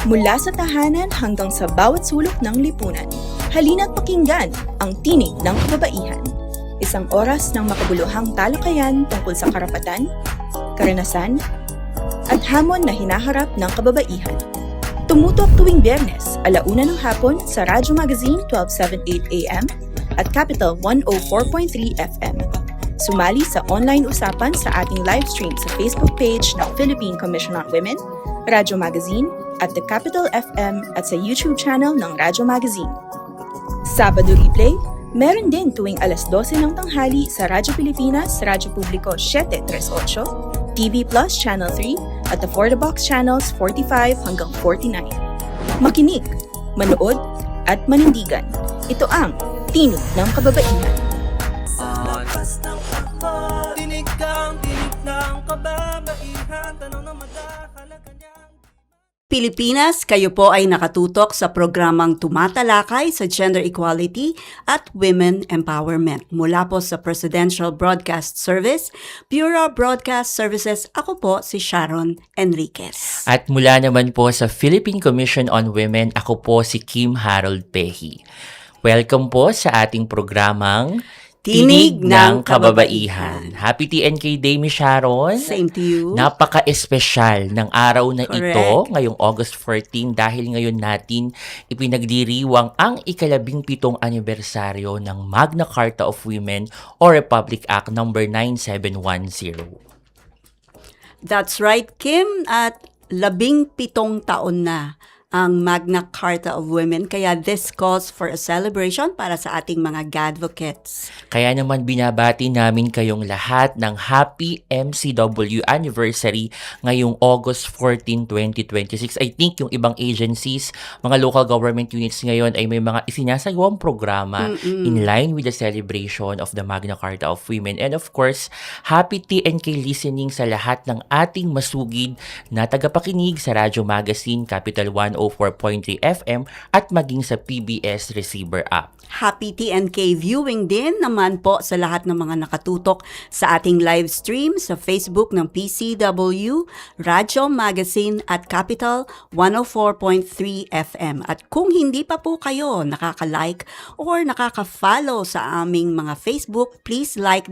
Mula sa tahanan hanggang sa bawat sulok ng lipunan, halina't pakinggan ang tinig ng kababaihan. Isang oras ng makabuluhang talakayan tungkol sa karapatan, karanasan, at hamon na hinaharap ng kababaihan. Tumutok tuwing Biyernes, 1:00 ng hapon sa Radyo Magazine 1278 AM at Capital 104.3 FM. Sumali sa online usapan sa ating live stream sa Facebook page ng Philippine Commission on Women, Radyo Magazine, at The Capital FM at sa YouTube channel ng Radyo Magazine. Sabado replay, meron din tuwing 12:00 ng tanghali sa Radyo Pilipinas, Radyo Publiko 738, TV Plus Channel 3 at the For the Box Channels 45 hanggang 49. Makinig, manood, at manindigan. Ito ang Tinig ng Kababaihan. Lakas ng takbo, tinig ng kababaihan, tanong na madahalaga niyang Pilipinas, kayo po ay nakatutok sa programang tumatalakay sa gender equality at women empowerment. Mula po sa Presidential Broadcast Service, Bureau of Broadcast Services, ako po si Sharon Enriquez. At mula naman po sa Philippine Commission on Women, ako po si Kim Harold Pehi. Welcome po sa ating programang Tinig ng Kababaihan. Happy TNK Day, Miss Sharon. Same to you. Napaka-espesyal ng araw na Correct. ito, ngayong August 14, dahil ngayon natin ipinagdiriwang ang 17th anibersaryo ng Magna Carta of Women o Republic Act No. 9710. That's right, Kim. At 17 taon na ang Magna Carta of Women. Kaya this calls for a celebration para sa ating mga advocates. Kaya naman binabati namin kayong lahat ng Happy MCW Anniversary ngayong August 14, 2026. I think yung ibang agencies, mga local government units ngayon ay may mga isinasagawang programa in line with the celebration of the Magna Carta of Women. And of course, happy TNK listening sa lahat ng ating masugid na tagapakinig sa Radyo Magazine, Capital 104.3 FM at maging sa PBS Receiver app. Happy TNK viewing din naman po sa lahat ng mga nakatutok sa ating live stream sa Facebook ng PCW, Radyo Magazine at Capital 104.3 FM. At kung hindi pa po kayo nakaka-like or nakaka-follow sa aming mga Facebook, please like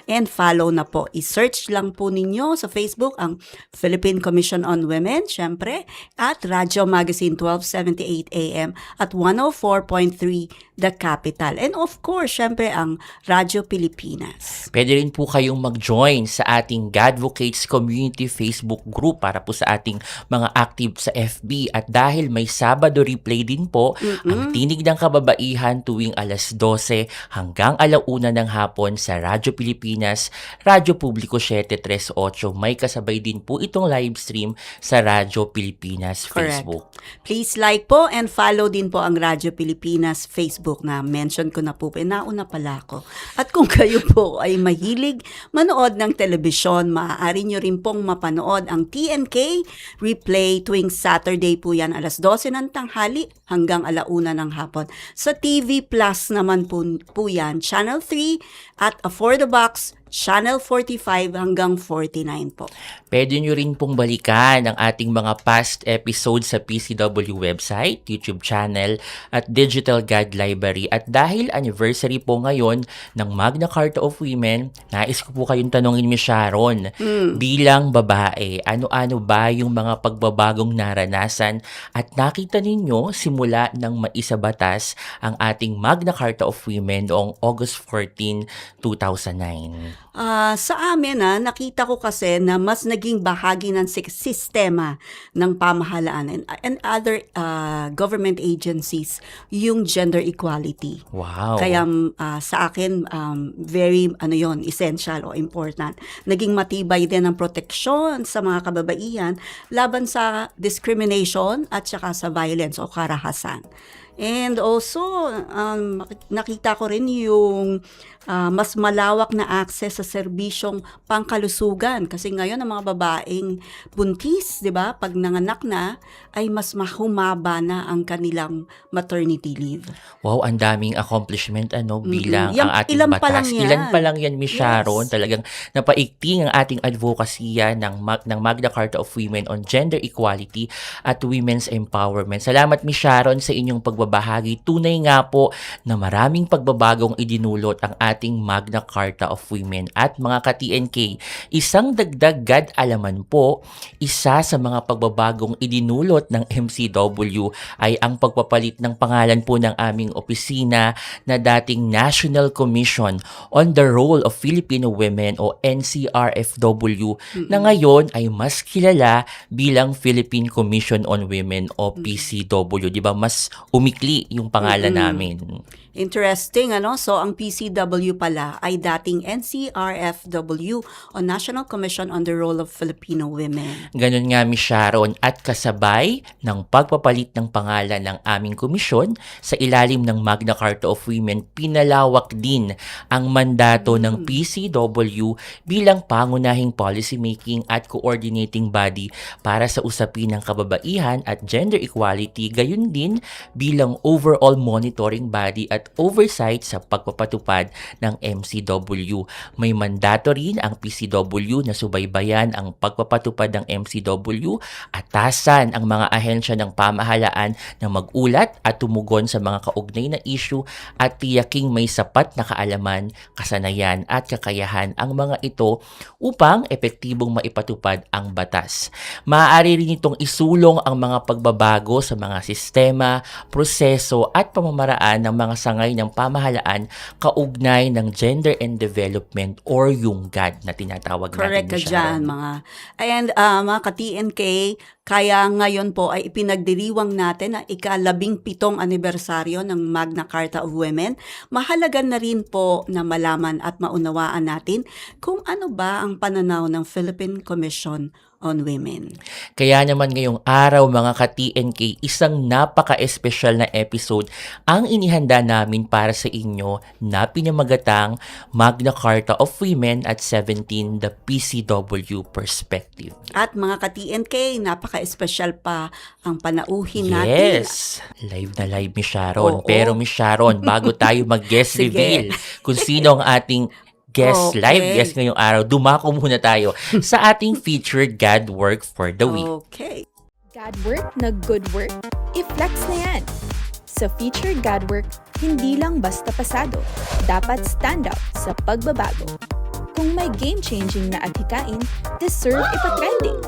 and follow na po. I-search lang po ninyo sa Facebook ang Philippine Commission on Women, syempre, at Radyo Magazine 1278 AM at 104.3 The Capital. And of course, syempre ang Radyo Pilipinas. Pwede rin po kayong mag-join sa ating Gadvocates Community Facebook group para po sa ating mga active sa FB. At dahil may Sabado replay din po, ang Tinig ng Kababaihan tuwing 12:00 hanggang 1:00 ng hapon sa Radyo Pilipinas, Radyo Publiko 738. May kasabay din po itong live stream sa Radyo Pilipinas Facebook. Please like po and follow din po ang Radyo Pilipinas Facebook na mention ko na po. Nauna pala ako. At kung kayo po ay mahilig manood ng telebisyon, maaari nyo rin pong mapanood ang TNK replay tuwing Saturday po yan, 12:00 ng tanghali hanggang 1:00 ng hapon. Sa TV Plus naman po yan, Channel 3 at For the Box, Channel 45 hanggang 49 po. Pwede nyo rin pong balikan ang ating mga past episodes sa PCW website, YouTube channel, at Digital Guide Library. At dahil anniversary po ngayon ng Magna Carta of Women, nais ko po kayong tanongin, Miss Sharon, bilang babae, ano-ano ba yung mga pagbabagong naranasan at nakita ninyo simula ng maisabatas ang ating Magna Carta of Women noong August 14, 2009? Sa amin, nakita ko kasi na mas naging bahagi ng sistema ng pamahalaan and other government agencies yung gender equality. Wow. Kaya sa akin, very essential o important. Naging matibay din ang proteksyon sa mga kababaihan laban sa discrimination at saka sa violence o karahasan. And also, nakita ko rin yung mas malawak na access sa serbisyong pangkalusugan. Kasi ngayon, ang mga babaeng buntis, di ba, pag nanganak na, ay mas mahumaba na ang kanilang maternity leave. Wow, ang daming accomplishment bilang Yan, ang ating ilan pa lang batas. yan. Ilan pa lang yan, Miss Yes. Sharon. Talagang napaigting ang ating advokasya ng Magna Carta of Women on Gender Equality at Women's Empowerment. Salamat, Miss Sharon, sa inyong pagbabahagi. Tunay nga po na maraming pagbabagong idinulot ang ating Magna Carta of Women. At mga ka-TNK, isang dagdag alaman po, isa sa mga pagbabagong idinulot ng MCW ay ang pagpapalit ng pangalan po ng aming opisina na dating National Commission on the Role of Filipino Women o NCRFW na ngayon ay mas kilala bilang Philippine Commission on Women o PCW. Di ba? Mas umikli yung pangalan namin. Interesting, ano? So, ang PCW pala ay dating NCRFW o National Commission on the Role of Filipino Women. Ganon nga, Miss Sharon, at kasabay ng pagpapalit ng pangalan ng aming komisyon sa ilalim ng Magna Carta of Women, pinalawak din ang mandato ng PCW bilang pangunahing policymaking at coordinating body para sa usapin ng kababaihan at gender equality, gayon din bilang overall monitoring body at oversight sa pagpapatupad ng MCW. May mandato rin ang PCW na subaybayan ang pagpapatupad ng MCW, atasan ang mga ahensya ng pamahalaan na mag-ulat at tumugon sa mga kaugnay na issue at tiyaking may sapat na kaalaman, kasanayan at kakayahan ang mga ito upang epektibong maipatupad ang batas. Maaari rin itong isulong ang mga pagbabago sa mga sistema, proseso at pamamaraan ng mga sangay ng pamahalaan kaugnay ng Gender and Development or yung GAD na tinatawag Correct natin. ka Miss dyan, Sharon. mga ka-TNK, kaya ngayon po ay ipinagdiriwang natin ang ika-17 anibersaryo ng Magna Carta of Women. Mahalaga na rin po na malaman at maunawaan natin kung ano ba ang pananaw ng Philippine Commission on Women. Kaya naman ngayong araw, mga ka-TNK, isang napaka-espesyal na episode ang inihanda namin para sa inyo na pinamagatang Magna Carta of Women at 17, the PCW Perspective. At mga ka-TNK, napaka-espesyal pa ang panauhin natin. Yes! Live na live, Miss Sharon. Oo. Pero Miss Sharon, bago tayo mag-guest Sige. reveal kung sino ang ating guest, Okay. live guest ngayong araw, dumako muna tayo sa ating featured God work for the week. Okay. God work na good work? I-flex na yan! Sa featured God work, hindi lang basta pasado, dapat stand out sa pagbabago. Kung may game-changing na adhikain, deserve ipatrending.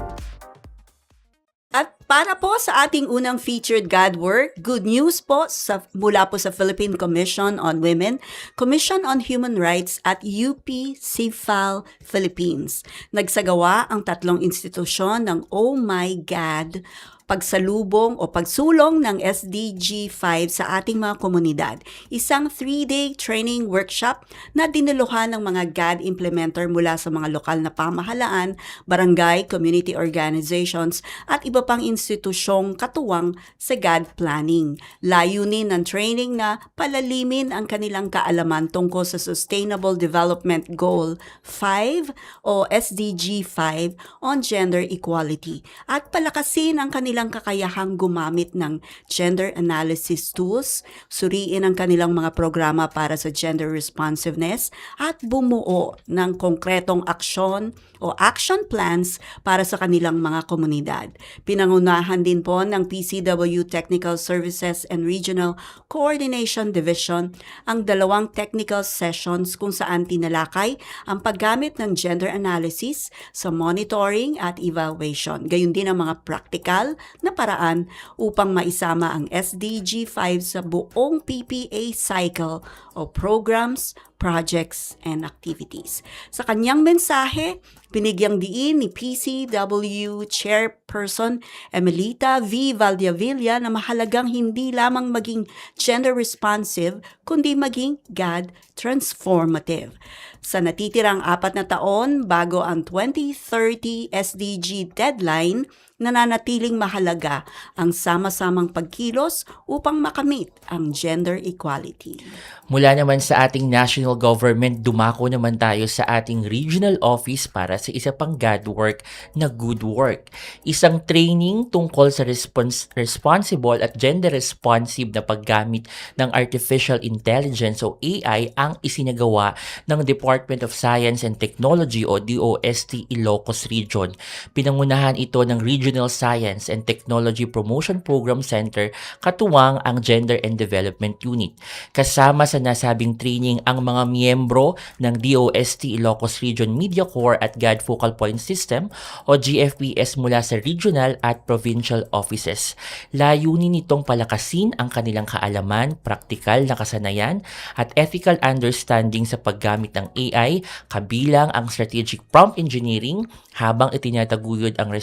At para po sa ating unang featured God work, good news po mula po sa Philippine Commission on Women, Commission on Human Rights at UP CIVFAL Philippines. Nagsagawa ang tatlong institusyon ng Oh My God pagsalubong o pagsulong ng SDG 5 sa ating mga komunidad. Isang 3-day training workshop na dinuluhan ng mga GAD implementer mula sa mga lokal na pamahalaan, barangay, community organizations at iba pang institusyong katuwang sa GAD planning. Layunin ng training na palalimin ang kanilang kaalaman tungkol sa Sustainable Development Goal 5 o SDG 5 on gender equality at palakasin ang kanilang kakayahang gumamit ng gender analysis tools, suriin ang kanilang mga programa para sa gender responsiveness at bumuo ng konkretong aksyon o action plans para sa kanilang mga komunidad. Pinangunahan din po ng PCW Technical Services and Regional Coordination Division ang 2 technical sessions kung saan tinalakay ang paggamit ng gender analysis sa monitoring at evaluation. Gayun din ang mga practical na paraan upang maisama ang SDG 5 sa buong PPA cycle o programs, projects, and activities. Sa kanyang mensahe, binigyang diin ni PCW Chairperson Emelita V. Valdiavilla na mahalagang hindi lamang maging gender responsive, kundi maging God transformative. Sa natitirang 4 na taon bago ang 2030 SDG deadline, nananatiling mahalaga ang sama-samang pagkilos upang makamit ang gender equality. Mula naman sa ating national government, dumako naman tayo sa ating regional office para sa isa pang God work na Good Work. Isang training tungkol sa responsible at gender responsive na paggamit ng Artificial Intelligence o AI ang isinagawa ng Department of Science and Technology o DOST Ilocos Region. Pinangunahan ito ng Regional Science and Technology Promotion Program Center katuwang ang Gender and Development Unit. Kasama sa nasabing training ang mga miyembro ng DOST Ilocos Region Media Corps at God Focal Point System o GFPS mula sa regional at provincial offices. Layunin nitong palakasin ang kanilang kaalaman, praktikal na kasanayan at ethical understanding sa paggamit ng AI kabilang ang strategic prompt engineering habang itinataguyod ang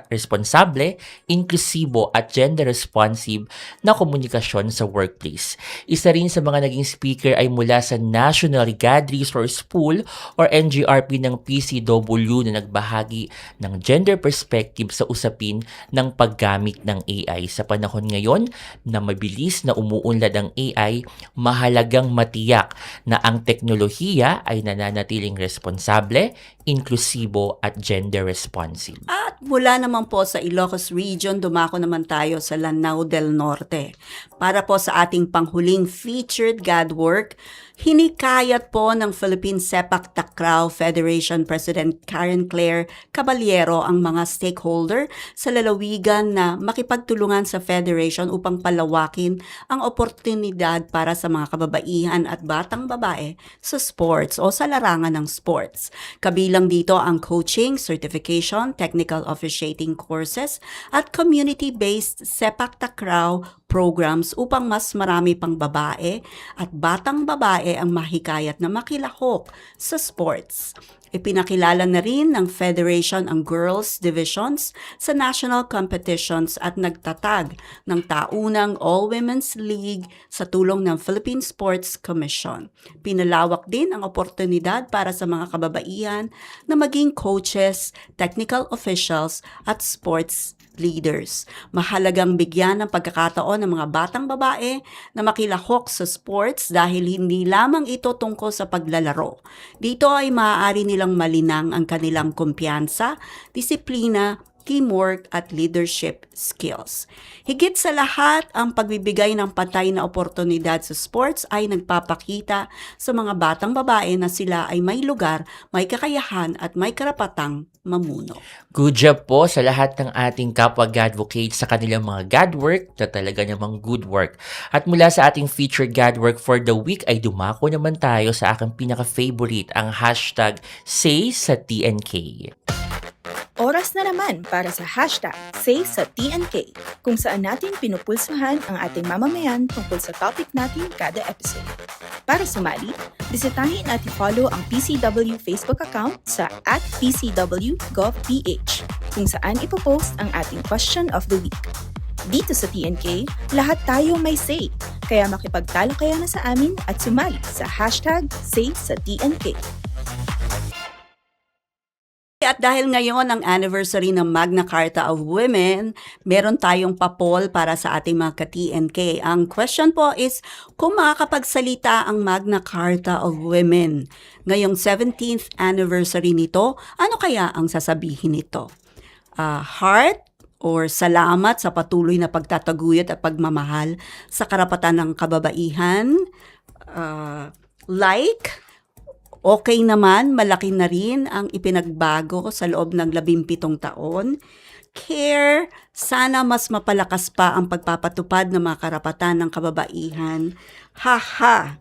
responsable, inklusibo at gender responsive na komunikasyon sa workplace. Isa rin sa mga naging speaker ay mula sa National God Resource Pool or NGRP ng PCW na nagbahagi ng gender perspective sa usapin ng paggamit ng AI. Sa panahon ngayon na mabilis na umuunlad ang AI, mahalagang matiyak na ang teknolohiya ay nananatiling responsable, inklusibo at gender responsive. At mula naman po sa Ilocos Region, dumako naman tayo sa Lanao del Norte. Para po sa ating panghuling featured God work, hinikayat po ng Philippine Sepak Takraw Federation President Karen Claire Caballero ang mga stakeholder sa lalawigan na makipagtulungan sa Federation upang palawakin ang oportunidad para sa mga kababaihan at batang babae sa sports o sa larangan ng sports. Kabilang dito ang coaching, certification, technical officiating courses at community-based Sepak Takraw programs upang mas marami pang babae at batang babae ang mahikayat na makilahok sa sports. Ipinakilala na rin ng Federation ang girls divisions sa national competitions at nagtatag ng taunang All-Women's League sa tulong ng Philippine Sports Commission. Pinalawak din ang oportunidad para sa mga kababaihan na maging coaches, technical officials at sports leaders. Mahalagang bigyan ng pagkakataon ng mga batang babae na makilahok sa sports dahil hindi lamang ito tungkol sa paglalaro. Dito ay maaari nilang malinang ang kanilang kumpiyansa, disiplina, teamwork at leadership skills. Higit sa lahat, ang pagbibigay ng pantay na oportunidad sa sports ay nagpapakita sa mga batang babae na sila ay may lugar, may kakayahan at may karapatang mamuno. Good job po sa lahat ng ating kapwa Godvocates sa kanilang mga God work na talaga namang good work. At mula sa ating featured God work for the week ay dumako naman tayo sa aking pinaka-favorite, ang hashtag Say sa TNK. Oras na naman para sa hashtag Say sa TNK, kung saan natin pinupulsuhan ang ating mamamayan tungkol sa topic natin kada episode. Para sumali, bisitahin at i-follow ang PCW Facebook account sa @PCW.gov.ph, kung saan ipopost ang ating question of the week. Dito sa TNK, lahat tayo may say, kaya makipagtalakayan na sa amin at sumali sa hashtag Say sa TNK. At dahil ngayon ang anniversary ng Magna Carta of Women, meron tayong papol para sa ating mga ka-TNK. Ang question po is, kung makakapagsalita ang Magna Carta of Women ngayong 17th anniversary nito, ano kaya ang sasabihin nito? Heart or salamat sa patuloy na pagtataguyod at pagmamahal sa karapatan ng kababaihan? Okay naman, malaki na rin ang ipinagbago sa loob ng 17 taon. Care, sana mas mapalakas pa ang pagpapatupad ng mga karapatan ng kababaihan. Haha!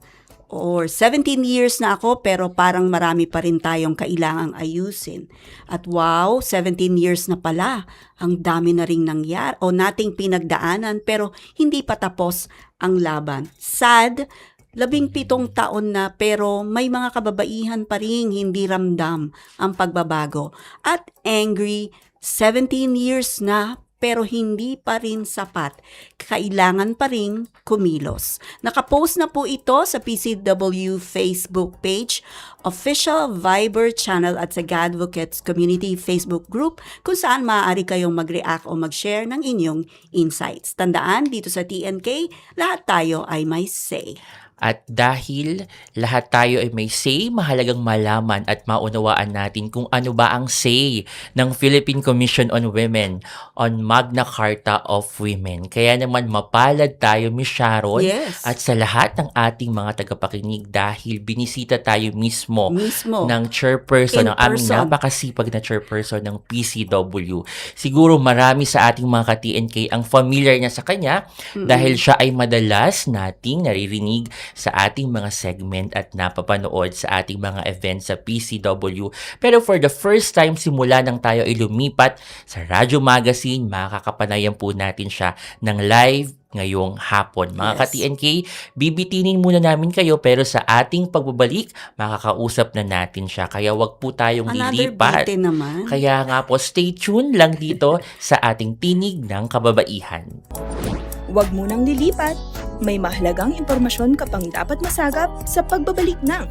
Or 17 years na ako pero parang marami pa rin tayong kailangang ayusin. At wow, 17 years na pala. Ang dami na ring nangyari o nating pinagdaanan pero hindi pa tapos ang laban. Sad, 17 taon na pero may mga kababaihan pa rin hindi ramdam ang pagbabago. At angry, 17 years na pero hindi pa rin sapat. Kailangan pa rin kumilos. Nakapost na po ito sa PCW Facebook page, official Viber channel at sa Gadvocates Community Facebook group kung saan maaari kayong mag-react o mag-share ng inyong insights. Tandaan, dito sa TNK, lahat tayo ay may say. At dahil lahat tayo ay may say, mahalagang malaman at maunawaan natin kung ano ba ang say ng Philippine Commission on Women on Magna Carta of Women. Kaya naman mapalad tayo, Miss Sharon, Yes. at sa lahat ng ating mga tagapakinig dahil binisita tayo mismo ng chairperson, In ng aming person. napakasipag na chairperson ng PCW. Siguro marami sa ating mga ka-TNK ang familiar niya sa kanya dahil siya ay madalas nating naririnig sa ating mga segment at napapanood sa ating mga events sa PCW. Pero for the first time, simula nang tayo ay lumipat sa Radyo Magazine, makakapanayan po natin siya ng live ngayong hapon. Mga Yes. ka-TNK, bibitinin muna namin kayo pero sa ating pagbabalik, makakausap na natin siya. Kaya wag po tayong Another lilipat. bitin naman. Kaya nga po, stay tuned lang dito sa ating Tinig ng Kababaihan. Huwag munang lilipat. May mahalagang impormasyon ka pang dapat masagap sa pagbabalik ng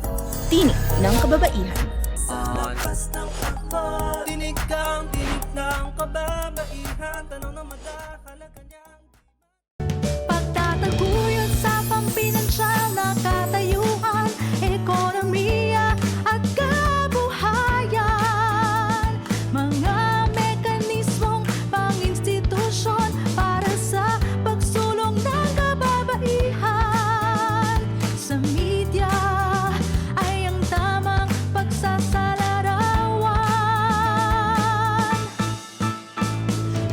Tinig ng Kababaihan. Sa lakas ng takbo, tinig kang tinig ng kababaihan. Tanong na madahalaga niyang Pagtataguyod sa pampinansyal na katayuan, ekonomiya at kabuhayan. Mga mekanismong pang-institusyon para sa pagsulong ng kababaihan. Sa media ay ang tamang pagsasalarawan.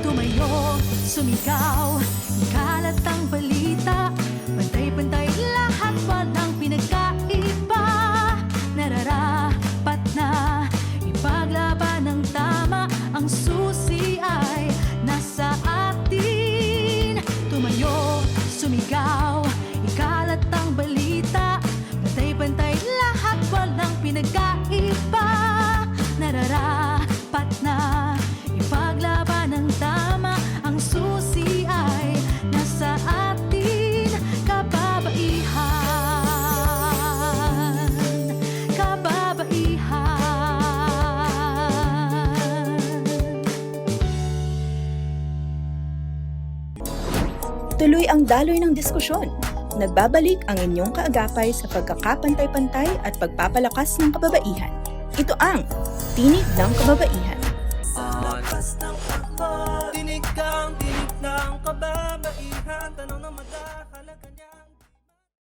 Tumayo, sumigaw, ikalat ang balita. Pantay-pantay lahat, walang pinagkaiba. Nararapat na ipaglaban ng tama. Ang susi ay nasa atin. Tumayo, sumigaw, ikalat ang balita. Pantay-pantay lahat, walang pinagkaiba. Nararapat na ipaglaban ng tama. Ang susi ay nasa atin. Kababaihan, kababaihan. Tuloy ang daloy ng diskusyon. Nagbabalik ang inyong kaagapay sa pagkakapantay-pantay at pagpapalakas ng kababaihan. Ito ang Tinig ng Kababaihan. Sa lakas ng takbo, tinig kang tinig ng kababaihan. Tanong na madahalaga niyang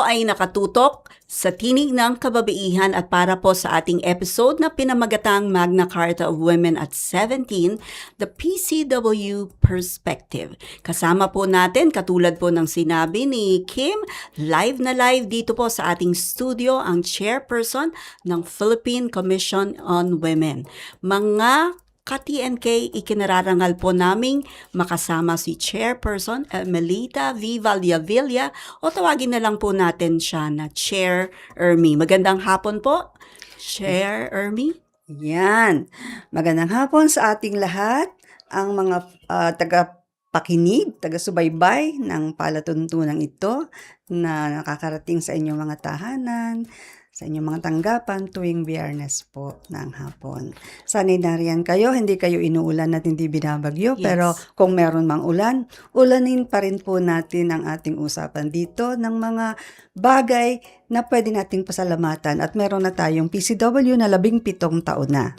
Ay nakatutok sa Tinig ng Kababaihan at para po sa ating episode na pinamagatang Magna Carta of Women at 17, The PCW Perspective. Kasama po natin, katulad po ng sinabi ni Kim, live na live dito po sa ating studio ang chairperson ng Philippine Commission on Women. Mga ka-TNK, ikinararangal po naming makasama si Chairperson Melita V. Vallavilla o tawagin na lang po natin siya na Chair Ermi. Magandang hapon po, Chair Ermi. Yan. Magandang hapon sa ating lahat, ang mga taga-pakinig, taga-subaybay ng palatuntunan ito na nakakarating sa inyong mga tahanan, sa inyong mga tanggapan tuwing Biyernes po ng hapon. Sana'y nariyan kayo, hindi kayo inuulan at hindi binabagyo, Yes. pero kung meron mang ulan, ulanin pa rin po natin ang ating usapan dito ng mga bagay na pwede nating pasalamatan at meron na tayong PCW na 17 taon na.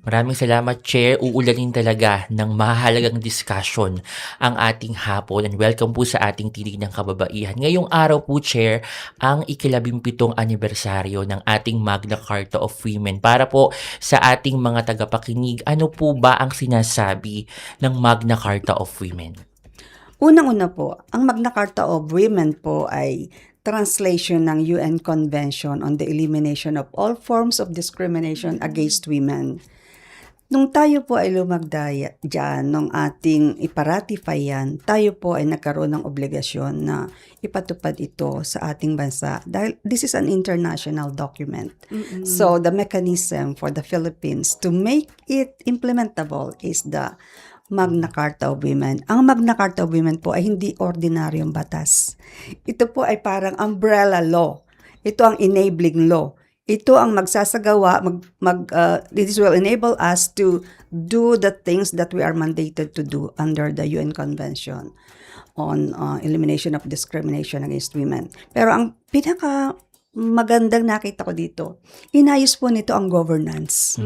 Maraming salamat, Chair. Uulanin talaga ng mahalagang discussion ang ating hapon. And welcome po sa ating Tinig ng Kababaihan. Ngayong araw po, Chair, ang ika-17 anibersaryo ng ating Magna Carta of Women. Para po sa ating mga tagapakinig, ano po ba ang sinasabi ng Magna Carta of Women? Unang-una po, ang Magna Carta of Women po ay translation ng UN Convention on the Elimination of All Forms of Discrimination Against Women. Nung tayo po ay lumagdaya dyan, nung ating iparatify yan, tayo po ay nagkaroon ng obligasyon na ipatupad ito sa ating bansa dahil this is an international document. So the mechanism for the Philippines to make it implementable is the Magna Carta of Women. Ang Magna Carta of Women po ay hindi ordinaryong batas. Ito po ay parang umbrella law. Ito ang enabling law. Ito ang magsasagawa, this will enable us to do the things that we are mandated to do under the UN Convention on Elimination of Discrimination Against Women. Pero ang pinaka magandang nakita ko dito, inayos po nito ang governance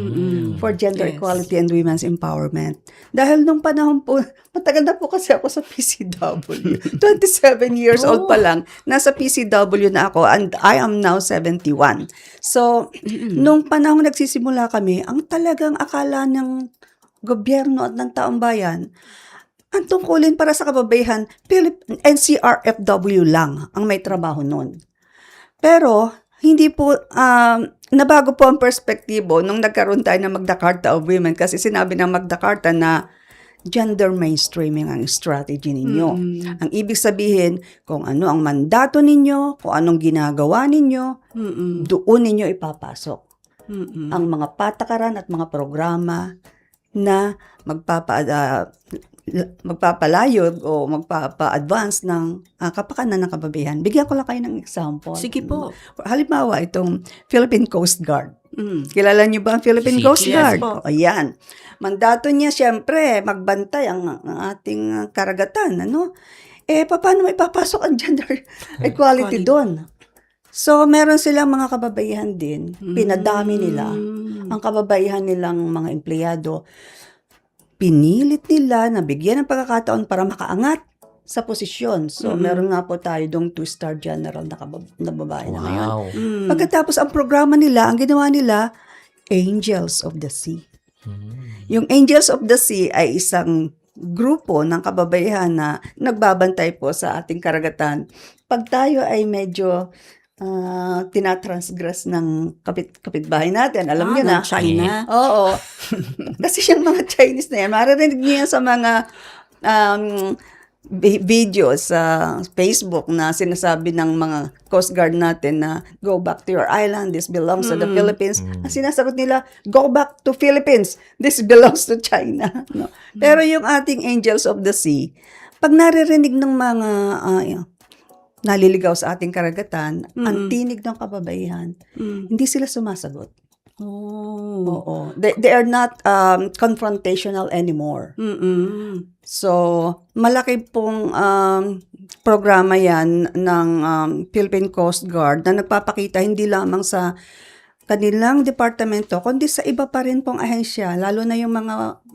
for gender equality and women's empowerment. Dahil nung panahon po, matagal na po kasi ako sa PCW. 27 years old pa lang, nasa PCW na ako and I am now 71. So, nung panahon nagsisimula kami, ang talagang akala ng gobyerno at ng taong bayan, ang tungkulin para sa kababaihan, NCRFW lang ang may trabaho nun. Pero, hindi po, nabago po ang perspektibo nung nagkaroon tayo ng Magna Carta of Women kasi sinabi ng Magna Carta na gender mainstreaming ang strategy ninyo. Ang ibig sabihin, kung ano ang mandato ninyo, kung anong ginagawa ninyo, doon ninyo ipapasok. Ang mga patakaran at mga programa na magpapalayog o magpapa-advance ng kapakanan ng kababaihan. Bigyan ko lang kayo ng example. Sige po. Halimbawa, itong Philippine Coast Guard. Kilala niyo ba ang Philippine Coast Guard? po. Ayan. Mandato niya, siyempre, magbantay ang ating karagatan. Ano? Paano may papasok ang gender equality doon? So, meron silang mga kababaihan din. Pinadami nila ang kababaihan nilang mga empleyado. Pinilit nila na bigyan ng pagkakataon para makaangat sa posisyon. So, meron nga po tayo dong 2-star general na babae na ngayon. Wow. Pagkatapos, ang programa nila, ang ginawa nila, Angels of the Sea. Yung Angels of the Sea ay isang grupo ng kababaihan na nagbabantay po sa ating karagatan. Pag tayo ay medyo tinatransgress ng kapitbahay natin. Alam niyo na. ng China. Oo. Kasi yung mga Chinese na yan, maririnig niyo yan sa mga videos sa Facebook na sinasabi ng mga Coast Guard natin na go back to your island, this belongs to the Philippines. Ang sinasagot nila, go back to Philippines, this belongs to China. No? Pero yung ating Angels of the Sea, pag naririnig ng mga naliligaw sa ating karagatan, ang tinig ng kababaihan, hindi sila sumasagot. Oo. They are not confrontational anymore. So, malaki pong programa yan ng Philippine Coast Guard na nagpapakita hindi lamang sa kanilang departamento, kundi sa iba pa rin pong ahensya, lalo na yung mga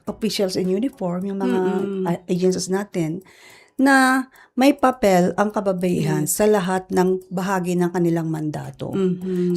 officials in uniform, yung mga agencies natin, na may papel ang kababaihan sa lahat ng bahagi ng kanilang mandato.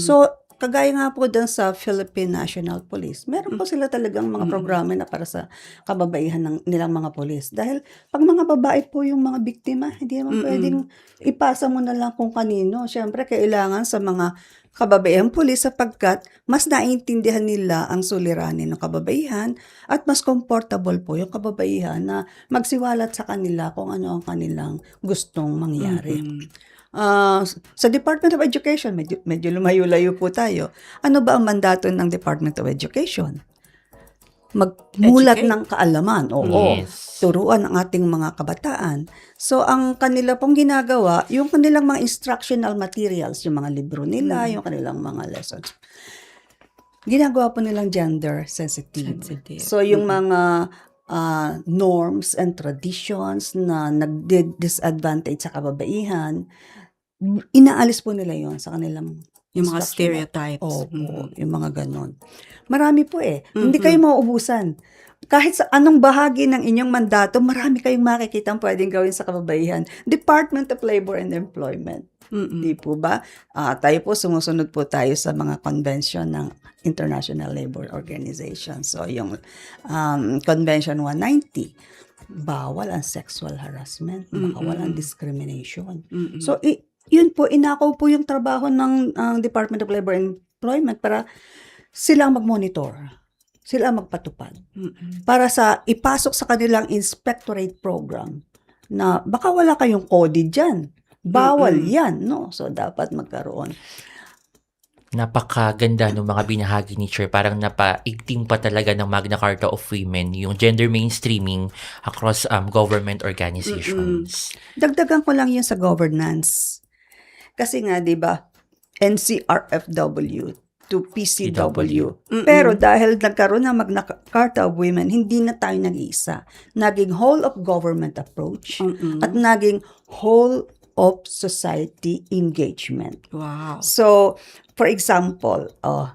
So, kagaya nga po dun sa Philippine National Police, meron po sila talagang mga programa na para sa kababaihan ng nilang mga polis. Dahil pag mga babae po yung mga biktima, hindi naman pwedeng ipasa mo na lang kung kanino. Siyempre, kailangan sa mga kababaihan polis sapagkat mas naiintindihan nila ang suliranin ng kababaihan at mas comfortable po yung kababaihan na magsiwalat sa kanila kung ano ang kanilang gustong mangyari. Sa Department of Education, medyo lumayo-layo po tayo. Ano ba ang mandato ng Department of Education? Magmulat Educate. ng kaalaman. Oo. Yes. Turuan ang ating mga kabataan. So, ang kanila pong ginagawa, yung kanilang mga instructional materials, yung mga libro nila, yung kanilang mga lessons, ginagawa po nilang gender sensitive. So, yung mga norms and traditions na nag-disadvantage sa kababaihan, inaalis po nila yon sa kanilang Yung mga instructional. stereotypes. Opo, yung mga ganon. Marami po Hindi kayo mauubusan. Kahit sa anong bahagi ng inyong mandato, marami kayong makikita ang pwedeng gawin sa kababaihan. Department of Labor and Employment. Di po ba? Tayo po, sumusunod po tayo sa mga convention ng International Labor Organization. So, yung Convention 190, bawal ang sexual harassment, bawal ang discrimination. So, yun po, inakaw po yung trabaho ng Department of Labor and Employment para sila ang mag-monitor. sila ang magpatupad. Mm-mm. Para sa ipasok sa kanilang inspectorate program na baka wala kayong code dyan. Bawal yan, no? So, dapat magkaroon. Napakaganda ng mga binahagi ni Chair. Parang napaigting pa talaga ng Magna Carta of Women yung gender mainstreaming across government organizations. Dagdagan ko lang yun sa governance. Kasi nga, di ba, NCRFW to PCW. Pero dahil nagkaroon ng Magna Carta of Women, hindi na tayo nag-iisa. Naging whole of government approach at naging whole of society engagement. Wow. So, for example,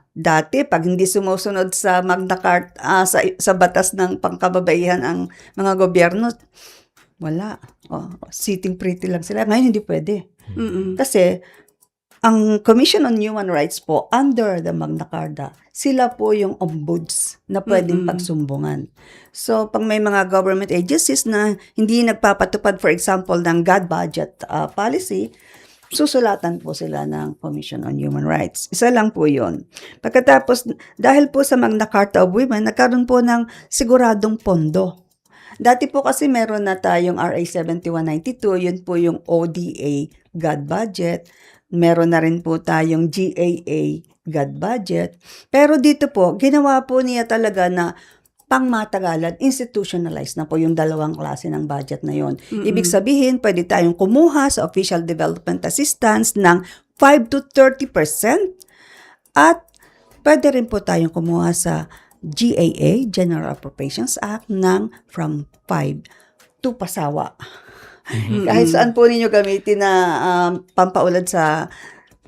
dati pag hindi sumusunod sa Magna Carta, sa batas ng pangkababaihan ang mga gobyerno, wala. Sitting pretty lang sila. Ngayon hindi pwede. Mm-mm. Kasi ang Commission on Human Rights po, under the Magna Carta, sila po yung ombuds na pwedeng pagsumbungan. So, pag may mga government agencies na hindi nagpapatupad, for example, ng God budget policy, susulatan po sila ng Commission on Human Rights. Isa lang po yun. Pagkatapos, dahil po sa Magna Carta of Women, nagkaroon po ng siguradong pondo. Dati po kasi meron na tayong RA 7192, yun po yung ODA God budget. Meron na rin po tayong GAA God budget. Pero dito po, ginawa po niya talaga na pangmatagalan, institutionalized na po yung dalawang klase ng budget na yon. Ibig sabihin, pwede tayong kumuha sa Official Development Assistance ng 5 to 30% at pwede rin po tayong kumuha sa GAA, General Appropriations Act, ng from 5 to pasawa. Kahit saan po ninyo gamitin na pampaulad sa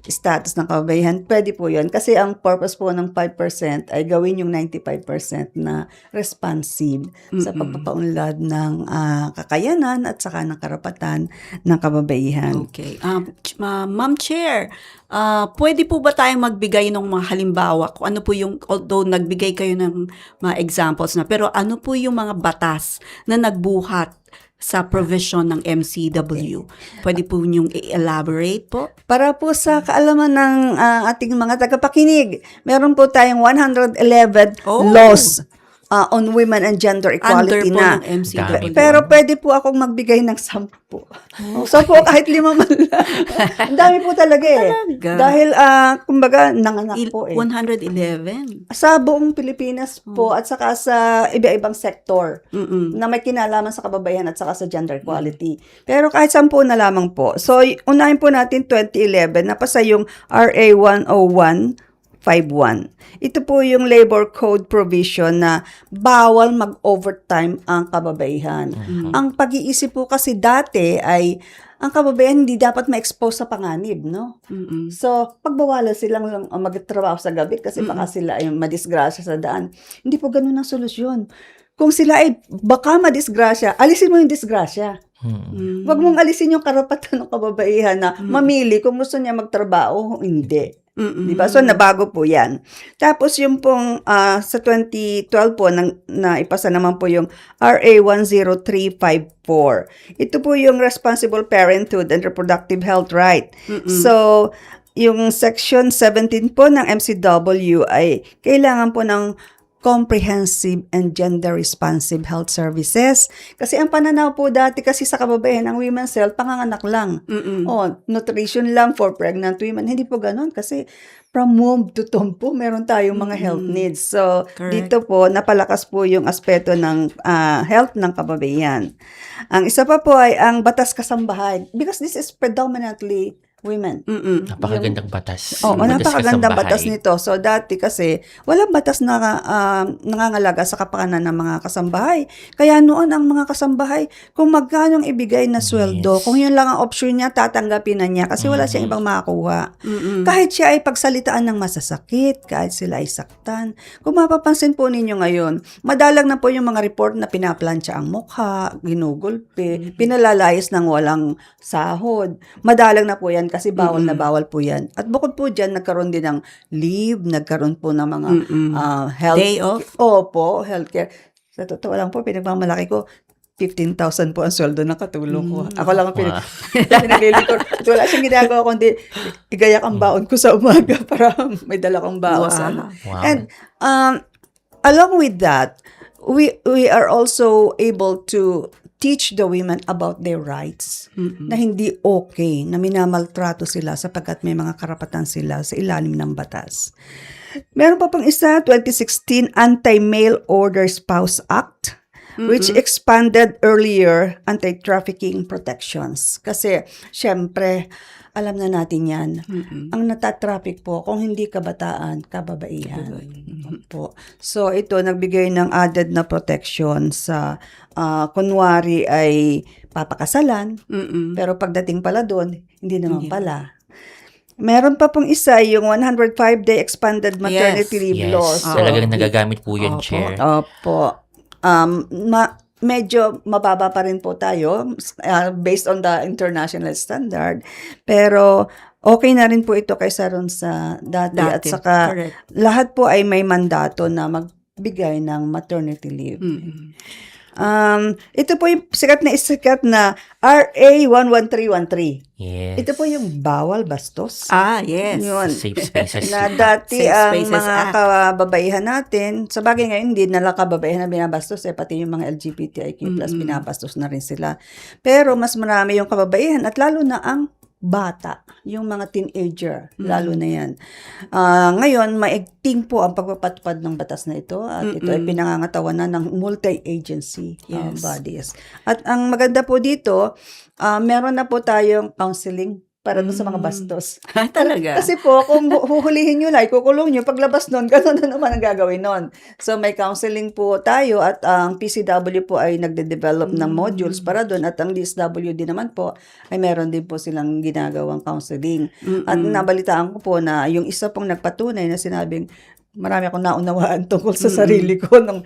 status ng kababaihan, pwede po yun. Kasi ang purpose po ng 5% ay gawin yung 95% na responsive sa pagpapaunlad ng kakayanan at saka ng karapatan ng kababaihan. Okay. Ma'am Chair, pwede po ba tayong magbigay ng mga halimbawa kung ano po yung, although nagbigay kayo ng mga examples na, pero ano po yung mga batas na nagbuhat sa provision ng MCW? Pwede po niyong i-elaborate po? Para po sa kaalaman ng ating mga tagapakinig, meron po tayong 111 laws on women and gender equality Under po na. ng MCW. Pero pwede po akong magbigay ng 10. So po, kahit 5 man lang. Ang dami po talaga eh. Talaga? Dahil, kumbaga, nanganak po eh. 111. Sa buong Pilipinas po at saka sa iba-ibang sektor na may kinalaman sa kababaihan at saka sa gender equality. Pero kahit 10 na lamang po. So, unahin po natin 2011, napasa yung RA 10151. Ito po yung labor code provision na bawal mag-overtime ang kababaihan. Ang pag-iisip po kasi dati ay ang kababaihan hindi dapat ma-expose sa panganib, no? So, pagbawalan silang lang magtrabaho sa gabi kasi baka sila ay madisgrasya sa daan. Hindi po ganun ang solusyon. Kung sila ay baka madisgrasya, alisin mo yung disgrasya. Huwag mong alisin yung karapatan ng kababaihan na mamili kung gusto niya magtrabaho o hindi. Diba? So, nabago po yan. Tapos, yung pong sa 2012 po, na ipasa naman po yung RA 10354. Ito po yung Responsible Parenthood and Reproductive Health Right. So, yung Section 17 po ng MCW ay kailangan po ng comprehensive and gender-responsive health services. Kasi ang pananaw po dati kasi sa kababaihan ng women's health, panganganak lang. Nutrition lang for pregnant women. Hindi po ganun kasi from womb to tomb po, meron tayong mga health needs. So, Correct. dito po, napalakas po yung aspeto ng health ng kababaihan. Ang isa pa po ay ang batas kasambahay. Because this is predominantly women. Napakagandang batas. Oo, napakagandang kasambahay. batas nito. So, dati kasi, walang batas na nangangalaga sa kapakanan ng mga kasambahay. Kaya noon ang mga kasambahay, kung magkano ang ibigay na sweldo, kung yun lang ang option niya, tatanggapin na niya kasi wala siyang ibang makakuha. Kahit siya ay pagsalitaan ng masasakit, kahit sila ay saktan. Kung mapapansin po ninyo ngayon, madalang na po yung mga report na pinaplansya ang mukha, ginugulpi, pinalalayas ng walang sahod. Madalang na po yan kasi bawal na bawal po yan. At bukod po dyan, nagkaroon din ng leave, nagkaroon po ng mga health. Day off? Opo, healthcare. Sa totoo lang po, pinagmamalaki ko, 15,000 po ang sweldo ng katulong ko. Ako lang ang pinaglilikor. At wala siyang ginagawa kundi igayak ang baon ko sa umaga para may dala kong baon. Wow. Wow. And along with that, we are also able to teach the women about their rights, na hindi okay na minamaltrato sila sapagkat may mga karapatan sila sa ilalim ng batas. Meron pa pang isa, 2016 Anti-Mail Order Spouse Act, which expanded earlier anti-trafficking protections. Kasi, syempre, alam na natin yan. Ang natatraffic po, kung hindi kabataan, kababaihan. Po. So, ito, nagbigay ng added na protection sa, kunwari ay papakasalan, pero pagdating pala doon, hindi naman pala. Meron pa pong isa, yung 105-day expanded maternity leave law. Yes, So, talagang nagagamit po yun, Opo. Chair. Opo. Medyo mababa pa rin po tayo based on the international standard. Pero okay na rin po ito kaysa ron sa dati. At saka correct. lahat po ay may mandato na magbigay ng maternity leave. Ito po yung sikat na RA 11313. Yes. Ito po yung bawal bastos. Yes. Yun. Safe spaces. Na dati Safe ang Spaces mga Act. kababaihan natin, sa bagay ngayon, hindi nala kababaihan na binabastos, pati yung mga LGBTIQ plus binabastos na rin sila. Pero mas marami yung kababaihan at lalo na ang bata, yung mga teenager, lalo na yan. Ngayon, maigting po ang pagpapatupad ng batas na ito at ito ay pinangangatawanan ng multi-agency bodies. At ang maganda po dito, meron na po tayong counseling para doon sa mga bastos. Talaga? Kasi po, kung huhulihin nyo na, ikukulong nyo, paglabas nun, gano'n na naman ang gagawin nun. So, may counseling po tayo at ang PCW po ay nagde-develop ng modules para doon at ang DSWD naman po ay meron din po silang ginagawang counseling. At nabalitaan ko po na yung isa pong nagpatunay na sinabing, marami akong naunawaan tungkol sa sarili ko nung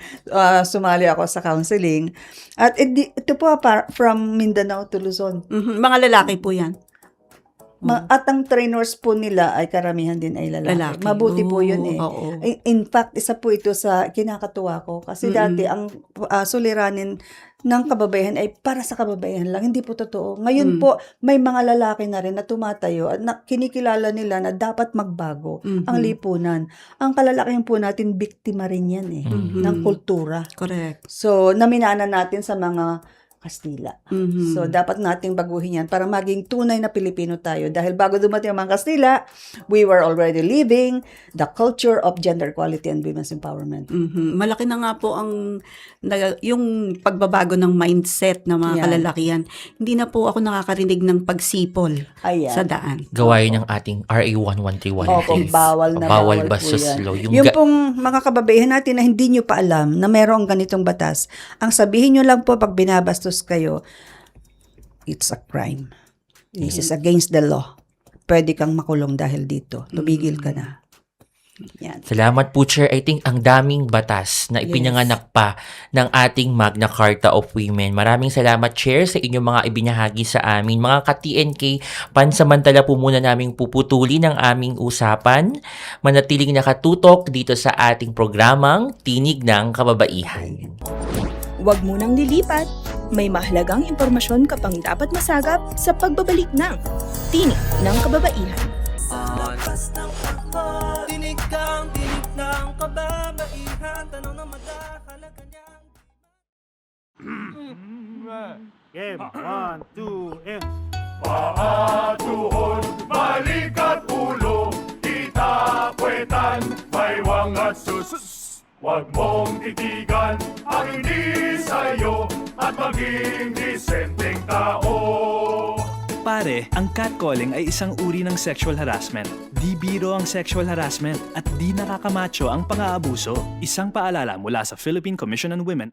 sumali ako sa counseling. At ito po from Mindanao to Luzon. Mga lalaki po yan. At ang trainers po nila ay karamihan din ay lalaki. Mabuti po yun eh. Oo. In fact, isa po ito sa kinakatuwa ko. Kasi dati ang suliranin ng kababaihan ay para sa kababaihan lang. Hindi po totoo. Ngayon po, may mga lalaki na rin na tumatayo at kinikilala nila na dapat magbago ang lipunan. Ang kalalakihan po natin, biktima rin yan eh, ng kultura. Correct. So, naminana natin sa mga Kastila. So, dapat nating baguhin yan para maging tunay na Pilipino tayo. Dahil bago dumating ang mga Kastila, we were already living the culture of gender equality and women's empowerment. Malaki na nga po yung pagbabago ng mindset ng mga Yan. kalalakihan. Hindi na po ako nakakarinig ng pagsipol Ayan. sa daan. Gawain ng ating RA 11313. Opo, bawal na Bawal po bastos yan. law. Yung pong mga kababaihan natin na hindi nyo pa alam na mayroong ganitong batas, ang sabihin nyo lang po pag binabastos kayo, it's a crime. This is against the law. Pwede kang makulong dahil dito. Tumigil ka na. Yan. Salamat po, Chair. I think ang daming batas na ipinanganak pa ng ating Magna Carta of Women. Maraming salamat, Chair, sa inyong mga ibinahagi sa amin. Mga ka-TNK, pansamantala po muna naming puputulin ang aming usapan. Manatiling nakatutok dito sa ating programang Tinig ng Kababaihan. Huwag munang lilipat. May mahalagang impormasyon ka pang dapat masagap sa pagbabalik ng Tinig ng Kababaihan. Lakas ng takbo, tinig kang tinig ng kababaihan. Tanong na madahalaga niyang Game, 1, 2, and... Paatuhon, balikat ulo, itapwetan, may wangat sus. Huwag mong titigan ang hindi sa'yo at maging disenteng tao. Pare, ang catcalling ay isang uri ng sexual harassment. Di biro ang sexual harassment at di nakakamacho ang pang-aabuso. Isang paalala mula sa Philippine Commission on Women.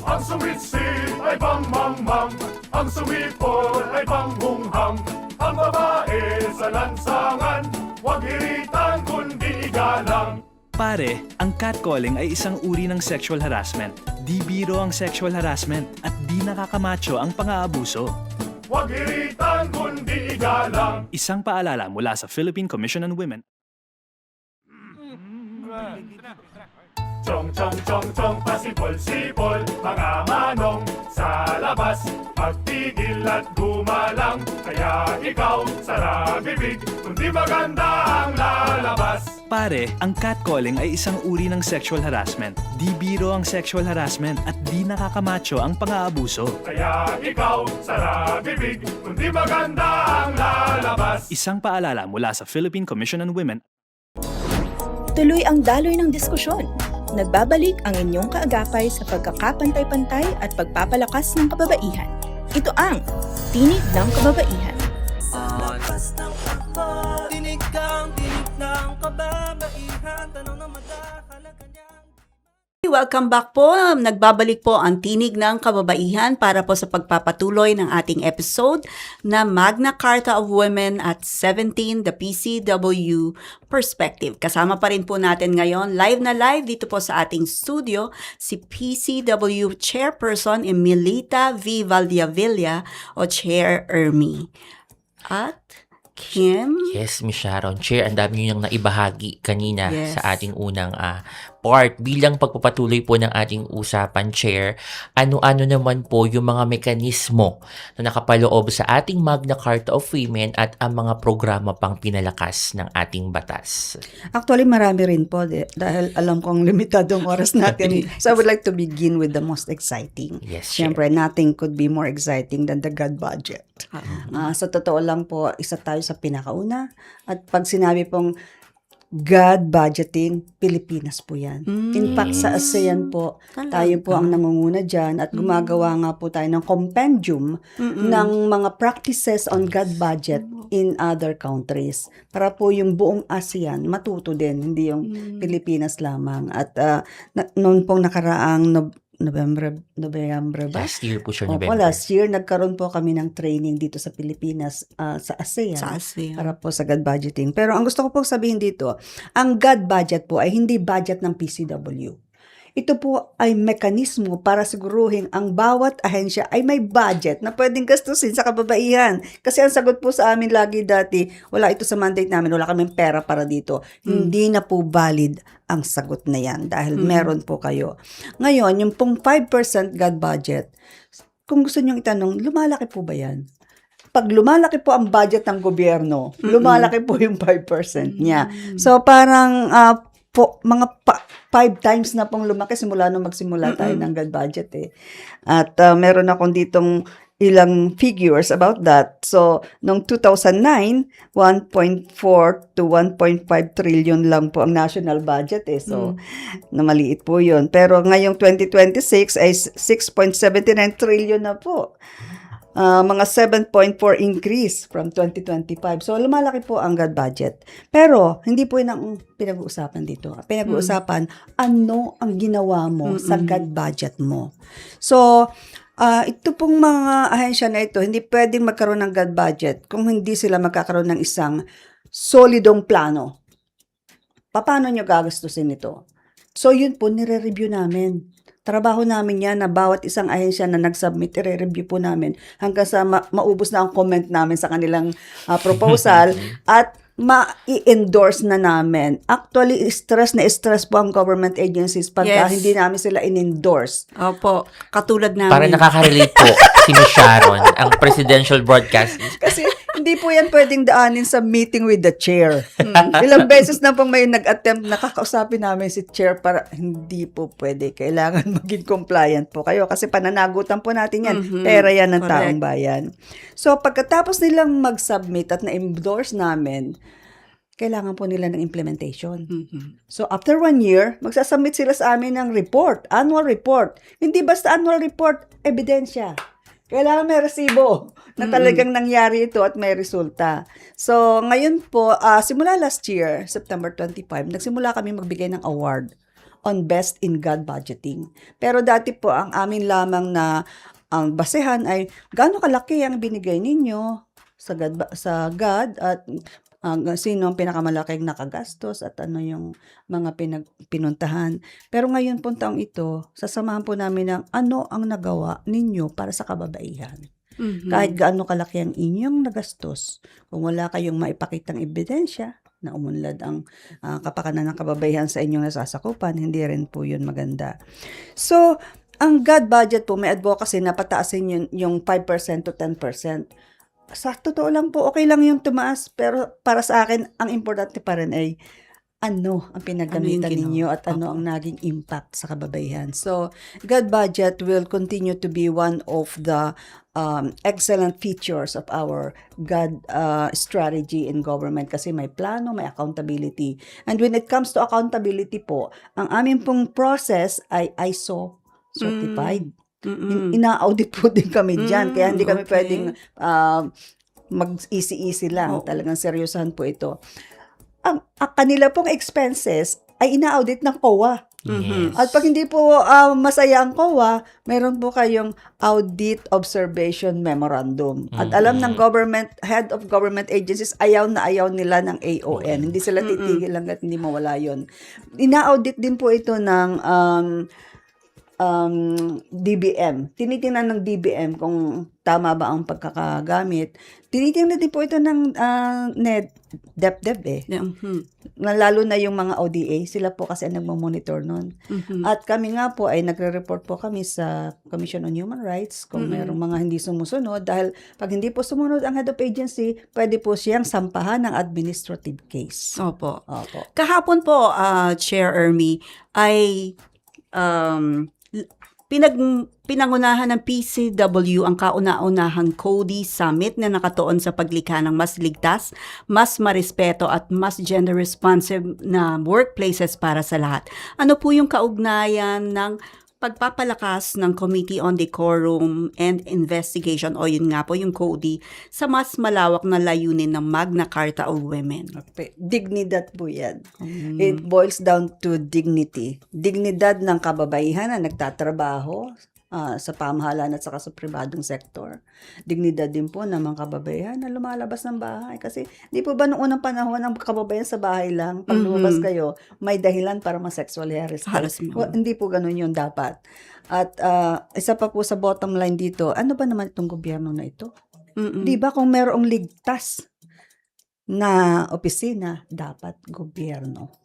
Ang sumitsit ay pangmangmang, ang sumipol ay panghunghang. Ang babae sa lansangan, huwag hiritan kundi igalang. Pare, ang catcalling ay isang uri ng sexual harassment. Di biro ang sexual harassment at di nakakamacho ang pang-aabuso. Huwag hiritan kundi igalang. Isang paalala mula sa Philippine Commission on Women. Chong chong chong chong pasipol-sipol mga manong sa labas magpigil at gumalang kaya ikaw sara bibig kundi maganda ang lalabas. Pare, ang catcalling ay isang uri ng sexual harassment. Di biro ang sexual harassment at di nakakamacho ang pang-aabuso. Kaya ikaw sara bibig kundi maganda ang lalabas. Isang paalala mula sa Philippine Commission on Women. Tuloy ang daloy ng diskusyon. Nagbabalik ang inyong kaagapay sa pagkakapantay-pantay at pagpapalakas ng kababaihan. Ito ang Tinig ng Kababaihan. Lakas ng pagpag, tinig kang tinig ng kababaihan. Tanong na madahalaga niyan. Welcome back po. Nagbabalik po ang Tinig ng Kababaihan para po sa pagpapatuloy ng ating episode na Magna Carta of Women at 17, the PCW Perspective. Kasama pa rin po natin ngayon, live na live dito po sa ating studio, si PCW Chairperson Emilita V. Valdiavilla o Chair Ermi. At Kim. Yes, Miss Sharon. Chair, ang dami nyo nang naibahagi kanina Yes. sa ating unang part. Bilang pagpapatuloy po ng ating usapan, Chair, ano-ano naman po yung mga mekanismo na nakapaloob sa ating Magna Carta of Women at ang mga programa pang pinalakas ng ating batas? Actually, marami rin po dahil alam kong limitadong oras natin. So I would like to begin with the most exciting. Yes, Chair. Siyempre, nothing could be more exciting than the God budget. Sa totoo lang po, isa tayo sa pinakauna. At pag sinabi pong God budgeting, Pilipinas po yan. In fact, sa ASEAN po, tayo po ang nangunguna dyan at gumagawa nga po tayo ng compendium ng mga practices on God budget in other countries. Para po yung buong ASEAN matuto din, hindi yung Pilipinas lamang. At noon pong nakaraang November ba? Last year po siya, Opo, November. last year, nagkaroon po kami ng training dito sa Pilipinas sa ASEAN. Sa ASEAN. Para po sa God budgeting. Pero ang gusto ko pong sabihin dito, ang God budget po ay hindi budget ng PCW. Ito po ay mekanismo para siguruhin ang bawat ahensya ay may budget na pwedeng gastusin sa kababaihan. Kasi ang sagot po sa amin lagi dati, wala ito sa mandate namin, wala kaming pera para dito. Hindi na po valid ang sagot na yan dahil meron po kayo. Ngayon, yung pong 5% God budget, kung gusto nyong itanong, lumalaki po ba yan? Pag lumalaki po ang budget ng gobyerno, lumalaki po yung 5% niya. So parang mga 5 times na pong lumaki simula nung magsimula tayo ng God budget eh. At meron akong ditong ilang figures about that. So, noong 2009, 1.4 to 1.5 trillion lang po ang national budget eh. So, namaliit po yun. Pero ngayong 2026 ay 6.79 trillion na po. Mga 7.4 increase from 2025. So, lumalaki po ang God budget. Pero, hindi po yun ang pinag-uusapan dito. Pinag-uusapan, ano ang ginawa mo sa God budget mo. So, ito pong mga ahensya na ito, hindi pwedeng magkaroon ng God budget kung hindi sila magkakaroon ng isang solidong plano. Paano nyo gagastusin ito? So, yun po, nire-review namin. Trabaho namin yan na bawat isang ahensya na nag-submit, i-review po namin hanggang sa maubos na ang comment namin sa kanilang proposal at ma-i-endorse na namin. Actually, stress po ang government agencies pagka Yes. hindi namin sila in-endorse. Opo, katulad namin. Para nakaka-relate po si Miss Sharon, ang presidential broadcast. Kasi hindi po yan pwedeng daanin sa meeting with the chair. Ilang beses na pong may nag-attempt, nakakausapin namin si chair para hindi po pwede. Kailangan maging compliant po kayo kasi pananagutan po natin yan. Pera yan ng Correct. taong bayan. So pagkatapos nilang mag-submit at na-endorse namin, kailangan po nila ng implementation. So after 1 year, magsasubmit sila sa amin ng report, annual report. Hindi basta annual report, ebidensya. Kailangan may resibo na talagang nangyari ito at may resulta. So, ngayon po, simula last year, September 25, nagsimula kami magbigay ng award on Best in God Budgeting. Pero dati po, ang amin lamang na ang basehan ay gaano kalaki ang binigay ninyo sa God at sino ang pinakamalaking nakagastos at ano yung mga pinuntahan. Pero ngayon po taong ito, sasamahan po namin ng ano ang nagawa ninyo para sa kababaihan. Kahit gaano kalaki ang inyong nagastos, kung wala kayong maipakitang ebidensya na umunlad ang kapakanan ng kababaihan sa inyong nasasakupan. Hindi rin po yun maganda. So, ang God budget po, may advocacy na pataasin yung 5% to 10%. Sa totoo lang po, okay lang yung tumaas, pero para sa akin, ang importante pa rin ay ano ang pinagamitan Ano yung ninyo at ano ang naging impact sa kababaihan. So, God budget will continue to be one of the excellent features of our God strategy in government kasi may plano, may accountability. And when it comes to accountability po, ang aming pong process ay ISO certified. Ina-audit po din kami dyan. Kaya hindi kami okay. pwedeng mag-easy-easy lang. Talagang seryosahan po ito. Ang kanila pong expenses ay ina-audit ng COA. Yes. At pag hindi po masaya ang COA, meron po kayong Audit Observation Memorandum. At alam ng head of government agencies, ayaw na ayaw nila ng AON. Hindi sila titigil hanggat hindi mawala yun. Ina-audit din po ito ng DBM. Tinitingnan ng DBM kung tama ba ang pagkakagamit. Tinitingnan din po ito ng DepDep Lalo na yung mga ODA, sila po kasi ang nagmo-monitor nun. At kami nga po ay nagre-report po kami sa Commission on Human Rights kung mayroong mga hindi sumusunod dahil pag hindi po sumunod ang head of agency, pwede po siyang sampahan ng administrative case. Opo. Opo. Kahapon po, Chair Ermi, ay pinangunahan ng PCW ang kauna-unahang CODI Summit na nakatuon sa paglikha ng mas ligtas, mas marespeto at mas gender-responsive na workplaces para sa lahat. Ano po yung kaugnayan ng pagpapalakas ng Committee on Decorum and Investigation o yun nga po yung CODI sa mas malawak na layunin ng Magna Carta of Women? Okay. Dignidad po yan. It boils down to dignity. Dignidad ng kababaihan na nagtatrabaho sa pamahalaan at saka sa pribadong sektor. Dignidad din po ng mga kababaihan na lumalabas ng bahay. Kasi di po ba noong unang panahon ang kababayan sa bahay lang, pag lumabas kayo, may dahilan para ma-sexual harassment. Well, hindi po ganun yun dapat. At isa pa po sa bottom line dito, ano ba naman itong gobyerno na ito? Di ba kung merong ligtas na opisina, dapat gobyerno.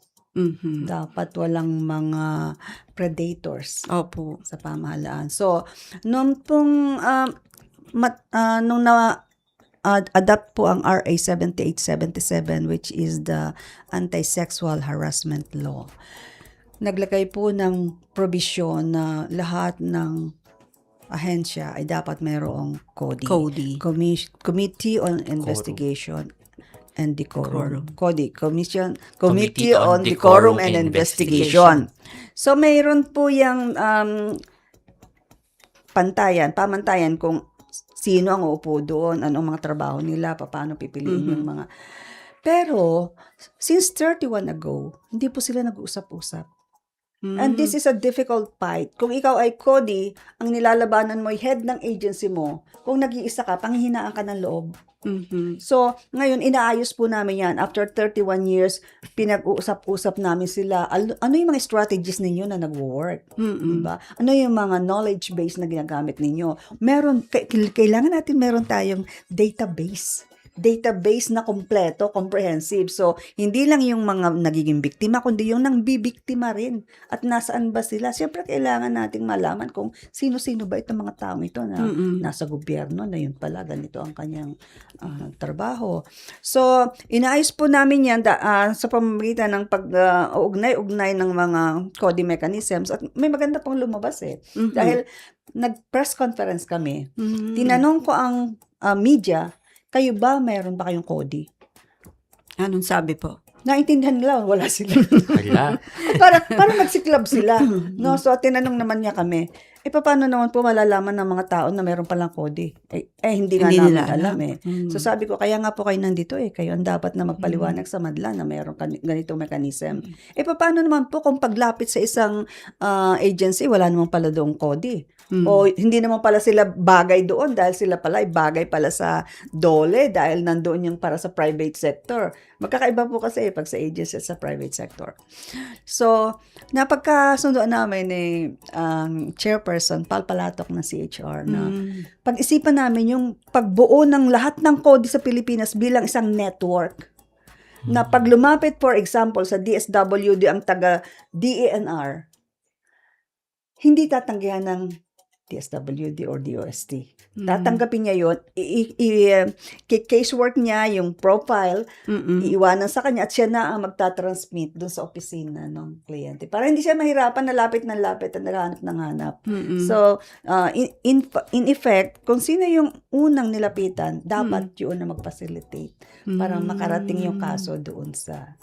Dapat walang mga predators Opo. sa pamahalaan. So, nung pong nung adapt po ang RA 7877 which is the Anti-Sexual Harassment Law, naglagay po ng provision na lahat ng ahensya ay dapat mayroong CODI. Committee on Investigation and Decorum. CODI, Committee on Decorum and Investigation. So, mayroon po yung pamantayan kung sino ang uupo doon, anong mga trabaho nila, paano pipiliin yung mga. Pero, since 31 ago, hindi po sila nag-uusap-usap. And this is a difficult fight. Kung ikaw ay CODI, ang nilalabanan mo ay head ng agency mo, kung nag-iisa ka, panghihinaan ka ng loob. So, ngayon, inaayos po namin yan. After 31 years, pinag-uusap-usap namin sila. Ano yung mga strategies ninyo na nag-work? Diba? Ano yung mga knowledge base na ginagamit ninyo? Kailangan natin meron tayong database na kompleto, comprehensive. So, hindi lang yung mga nagiging biktima, kundi yung nang bibiktima rin. At nasaan ba sila? Siyempre, kailangan nating malaman kung sino-sino ba itong mga taong ito na nasa gobyerno na yun pala, ganito ang kanyang trabaho. So, inaayos po namin yan sa pamamagitan ng pag-ugnay-ugnay ng mga CODI mechanisms. At may maganda pong lumabas Dahil nag-press conference kami. Tinanong ko ang media, kayo ba, mayroon ba kayong CODI? Anong sabi po? Naintindihan nila, wala sila. Wala. Parang nagsiklab sila. No? So, tinanong naman niya kami, paano naman po malalaman ng mga tao na mayroon palang CODI? Hindi namin nila alam So, sabi ko, kaya nga po kayo nandito kayo ang dapat na magpaliwanag sa madla na mayroon ganitong mechanism. Paano naman po kung paglapit sa isang agency, wala naman pala doong CODI? O hindi naman pala sila bagay doon dahil sila pala ay bagay pala sa DOLE dahil nandoon yung para sa private sector. Magkakaiba po kasi pag sa agency at sa private sector. So, napagkasundoan namin chairperson, Palpalatok na CHR na pag-isipan namin yung pagbuo ng lahat ng CODI sa Pilipinas bilang isang network. na pag lumapit, for example, sa DSWD ang taga DENR, hindi tatanggihan ng DSWD or DOST. Tatanggapin niya yun, casework niya, yung profile, iiwanan sa kanya at siya na ang magtatransmit dun sa opisina ng kliyente. Para hindi siya mahirapan na lapit at naghahanap ng hanap. So, in effect, kung sino yung unang nilapitan, dapat yun na mag-facilitate para makarating yung kaso doon sa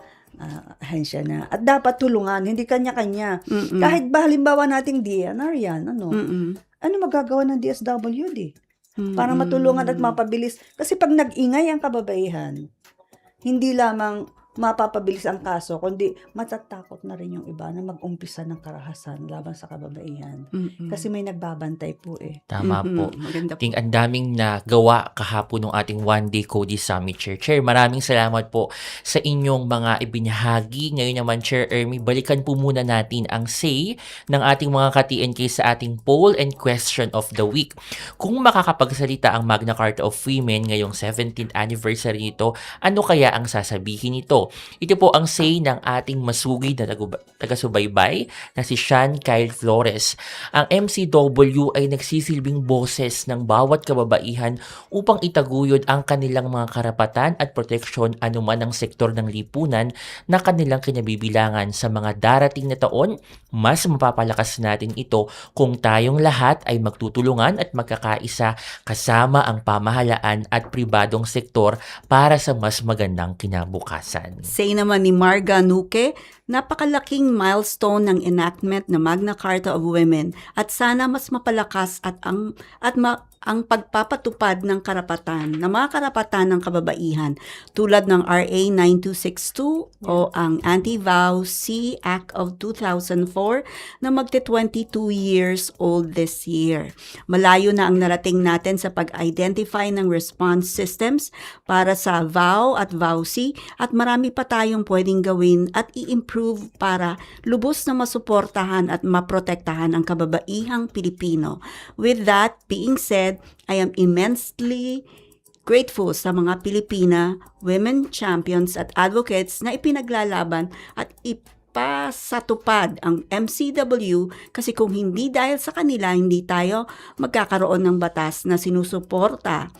ahensya na. At dapat tulungan, hindi kanya-kanya. Kahit ba halimbawa nating DNR yan, ano magagawa ng DSWD? Para matulungan at mapabilis. Kasi pag nag-ingay ang kababaihan, hindi lamang mapapabilis ang kaso, kundi matatakot na rin yung iba na mag-umpisa ng karahasan laban sa kababaihan. Kasi may nagbabantay po eh. Tama po. Maganda po. Ang daming nagawa kahapon ng ating one-day Cody Summit, Chair. Chair, maraming salamat po sa inyong mga ibinahagi. Ngayon naman, Chair Ermi, balikan po muna natin ang say ng ating mga ka-TNK sa ating poll and question of the week. Kung makakapagsalita ang Magna Carta of Women ngayong 17th anniversary nito, ano kaya ang sasabihin nito? Ito po ang say ng ating masugid na taga-subaybay na si Sean Kyle Flores. Ang MCW ay nagsisilbing boses ng bawat kababaihan upang itaguyod ang kanilang mga karapatan at proteksyon anuman ang sektor ng lipunan na kanilang kinabibilangan. Sa mga darating na taon, mas mapapalakas natin ito kung tayong lahat ay magtutulungan at magkakaisa kasama ang pamahalaan at pribadong sektor para sa mas magandang kinabukasan. Say naman ni Marga Nuke, napakalaking milestone ng enactment ng Magna Carta of Women at sana mas mapalakas ang pagpapatupad ng karapatan, ng mga karapatan ng kababaihan tulad ng RA 9262 o ang Anti-VOW-C Act of 2004 na magte-22 years old this year. Malayo na ang narating natin sa pag-identify ng response systems para sa VOW at VOW-C at marami pa tayong pwedeng gawin at i-improve para lubos na masuportahan at maprotektahan ang kababaihang Pilipino. With that being said, I am immensely grateful sa mga Pilipina, women champions at advocates na ipinaglalaban at ipasatupad ang MCW kasi kung hindi dahil sa kanila, hindi tayo magkakaroon ng batas na sinusuporta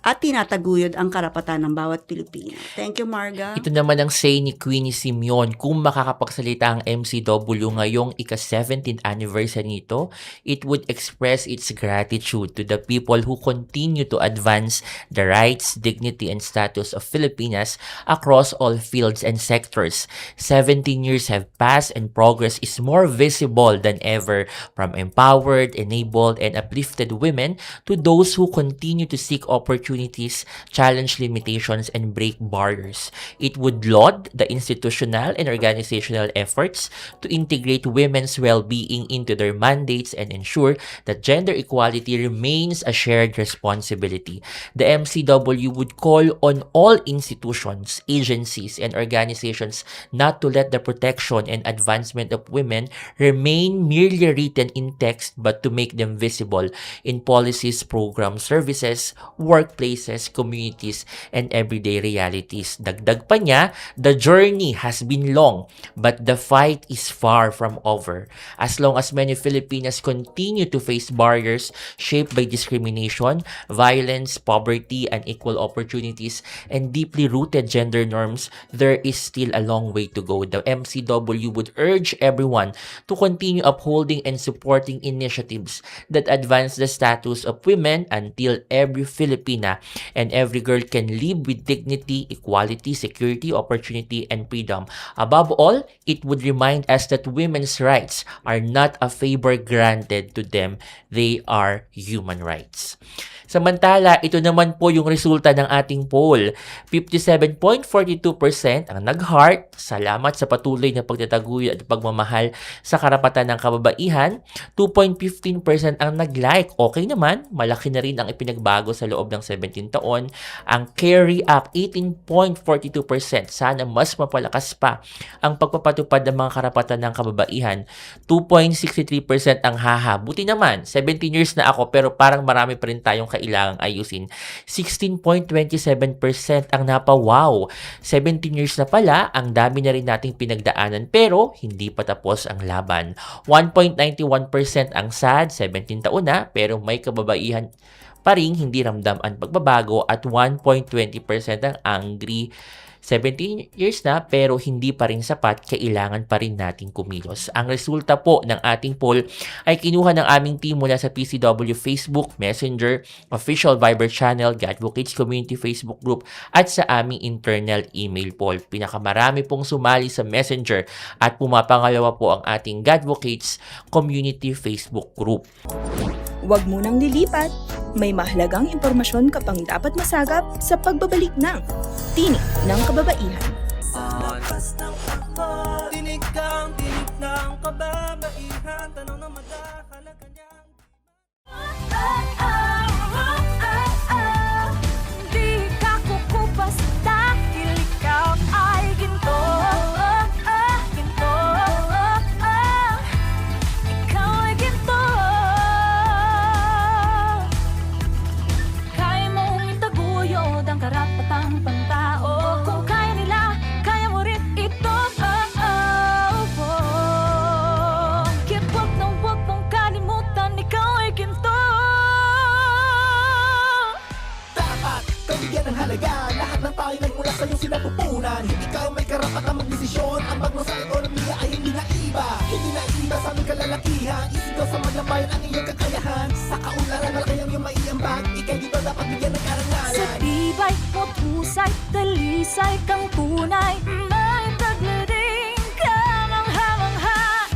at tinataguyod ang karapatan ng bawat Pilipino. Thank you, Marga. Ito naman ang say ni Queenie Simeon. Kung makakapagsalita ang MCW ngayong ika-17th anniversary nito, it would express its gratitude to the people who continue to advance the rights, dignity, and status of Filipinas across all fields and sectors. 17 years have passed and progress is more visible than ever, from empowered, enabled, and uplifted women to those who continue to seek opportunities, challenge limitations, and break barriers. It would laud the institutional and organizational efforts to integrate women's well-being into their mandates and ensure that gender equality remains a shared responsibility. The MCW would call on all institutions, agencies, and organizations not to let the protection and advancement of women remain merely written in text but to make them visible in policies, programs, services, workplaces, communities, and everyday realities. Dagdag pa niya, the journey has been long, but the fight is far from over. As long as many Filipinas continue to face barriers shaped by discrimination, violence, poverty, unequal opportunities, and deeply rooted gender norms, there is still a long way to go. The MCW would urge everyone to continue upholding and supporting initiatives that advance the status of women until every Filipina and every girl can live with dignity, equality, security, opportunity, and freedom. Above all, it would remind us that women's rights are not a favor granted to them. They are human rights. Samantala, ito naman po yung resulta ng ating poll. 57.42% ang nag-heart. Salamat sa patuloy na pagtataguyod at pagmamahal sa karapatan ng kababaihan. 2.15% ang nag-like. Okay naman, malaki na rin ang ipinagbago sa loob ng 17 taon. Ang carry up, 18.42%. Sana mas mapalakas pa ang pagpapatupad ng mga karapatan ng kababaihan. 2.63% ang haha. Buti naman, 17 years na ako pero parang marami pa rin tayong kailangang ayusin. 16.27% ang napawaw. 17 years na pala, ang dami na rin nating pinagdaanan pero hindi pa tapos ang laban. 1.91% ang sad, 17 taon na pero may kababaihan pa rin hindi ramdam ang pagbabago at 1.20% ang angry. 17 years na pero hindi pa rin sapat, kailangan pa rin nating kumilos. Ang resulta po ng ating poll ay kinuha ng aming team mula sa PCW Facebook, Messenger, official Viber channel, Gadvocates Community Facebook group at sa aming internal email poll. Pinakamarami pong sumali sa Messenger at pumapangalawa po ang ating Gadvocates Community Facebook group. Huwag munang lilipat. May mahalagang impormasyon ka pang dapat masagap sa pagbabalik ng Tinig ng Kababaihan. Lakas ng takbo, tinig kang tinig ng kababaihan. Tanong na madahalaga niyang Di ka kukupas dahil ikaw ay ginto. Ginto. Ikaw ay ginto. Kaya mong itaguyod ang karapatang pantao. Kung kaya nila, kaya mo rin ito. Kaya't huwag mong kalimutan, ikaw ay ginto. dapat kabigyan ng halaga. Lahat ng tayo nagmula sa iyong sinapupunan. Hindi ka may karapatang magdesisyon. Ang bagmo sa ekonomiya ay hindi na iba. Hindi na iba sa aming kalalakihan. Isigaw sa maglabayan ang iyong kakayahan. Sa kaunlaran na kayang iyong maiambag. Ikay dito dapat bigyan ng Sa karangalan. tibay mo pusay, talisay kang tunay. May taglading ka mangha-mangha.